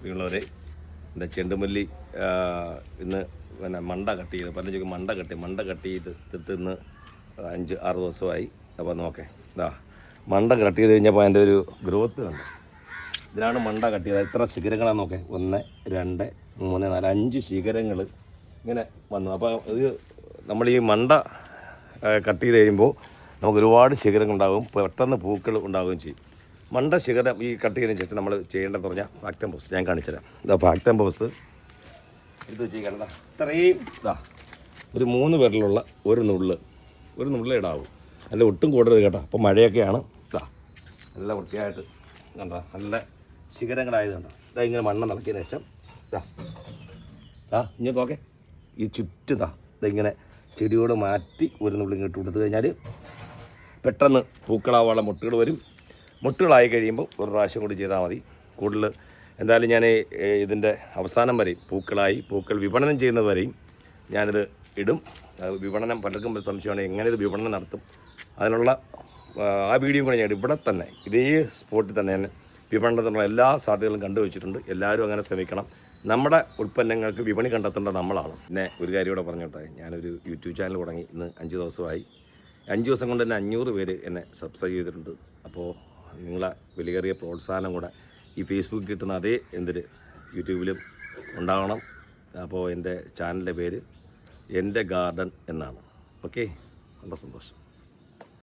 പ്രിയമുള്ളവരെ, എൻ്റെ ചെണ്ടുമല്ലി ഇന്ന് പിന്നെ മണ്ട കട്ട് ചെയ്ത് പലചുക്ക് മണ്ട കട്ട് ചെയ്തിട്ട് ഇന്ന് 5-6 ദിവസമായി. അപ്പോൾ നോക്കേ, ഇതാ മണ്ട കട്ട് ചെയ്ത് കഴിഞ്ഞപ്പോൾ അതിൻ്റെ ഒരു ഗ്രോത്ത് കണ്ടു. ഇതിലാണ് മണ്ട കട്ട് ചെയ്തത്. എത്ര ശിഖരങ്ങളാണ് നോക്കേ, 1, 2, 3, 4, 5 ശിഖരങ്ങൾ ഇങ്ങനെ വന്നു. അപ്പോൾ ഇത് നമ്മൾ ഈ മണ്ട കട്ട് ചെയ്ത് കഴിയുമ്പോൾ നമുക്ക് ഒരുപാട് ശിഖരങ്ങൾ ഉണ്ടാകും, പെട്ടെന്ന് പൂക്കൾ ഉണ്ടാവുകയും ചെയ്യും. മണ്ട ശിഖരം ഈ കട്ട് ചെയ്തതിന് ശേഷം നമ്മൾ ചെയ്യേണ്ടതെന്ന് പറഞ്ഞാൽ ഫാക്ടം ബോക്സ് ഞാൻ കാണിച്ചുതരാം. ഇതാ ഫാക്ടം ബോക്സ് ഇത് ചെയ്യണ്ട. ഇത്രയും ഇതാ ഒരു 3 പേരിലുള്ള ഒരു നുള്ളേ ഇടാവും, നല്ല ഒട്ടും കൂടരുത് കേട്ടോ. അപ്പോൾ മഴയൊക്കെയാണ്. ഇതാ നല്ല വൃത്തിയായിട്ട് കണ്ട നല്ല ശിഖരങ്ങളായത് കണ്ടോ. ഇതാ ഇങ്ങനെ മണ്ണ് നടക്കിയതിന് ശേഷം ഇങ്ങനെ നോക്കേ, ഈ ചുറ്റുതാ ഇതിങ്ങനെ ചെടിയോട് മാറ്റി ഒരു നുള്ളി ഇങ്ങോട്ട് കൊടുത്തു കഴിഞ്ഞാൽ പെട്ടെന്ന് പൂക്കളാവാനുള്ള മുട്ടുകൾ വരും. മുട്ടുകളായി കഴിയുമ്പോൾ ഒരു പ്രാവശ്യം കൂടി ചെയ്താൽ മതി. കൂടുതൽ എന്തായാലും ഞാൻ ഇതിൻ്റെ അവസാനം വരെയും പൂക്കൾ വിപണനം ചെയ്യുന്നത് വരെയും ഞാനിത് ഇടും. വിപണനം പലർക്കും സംശയമാണ്, എങ്ങനെ ഇത് വിപണനം നടത്തും. അതിനുള്ള ആ വീഡിയോ കൂടെ ഞാൻ ഇവിടെ തന്നെ ഇതേ സ്പോട്ടിൽ തന്നെ ഞാൻ വിപണനത്തിനുള്ള എല്ലാ സാധ്യതകളും കണ്ടുവച്ചിട്ടുണ്ട്. എല്ലാവരും അങ്ങനെ ശ്രമിക്കണം. നമ്മുടെ ഉൽപ്പന്നങ്ങൾക്ക് വിപണി കണ്ടെത്തേണ്ടത് നമ്മളാണ്. പിന്നെ ഒരു കാര്യം കൂടെ പറഞ്ഞോട്ടെ, ഞാനൊരു യൂട്യൂബ് ചാനൽ തുടങ്ങി ഇന്ന് 5 ദിവസമായി. 5 ദിവസം കൊണ്ട് തന്നെ 500 പേര് എന്നെ സബ്സ്ക്രൈബ് ചെയ്തിട്ടുണ്ട്. അപ്പോൾ നിങ്ങളെ വിലയേറിയ പ്രോത്സാഹനം കൂടെ ഈ ഫേസ്ബുക്കിൽ കിട്ടുന്ന അതേ യൂട്യൂബിലും ഉണ്ടാവണം. അപ്പോൾ എൻ്റെ ചാനലിൻ്റെ പേര് എൻ്റെ ഗാർഡൻ എന്നാണ്. ഓക്കെ, നല്ല സന്തോഷം.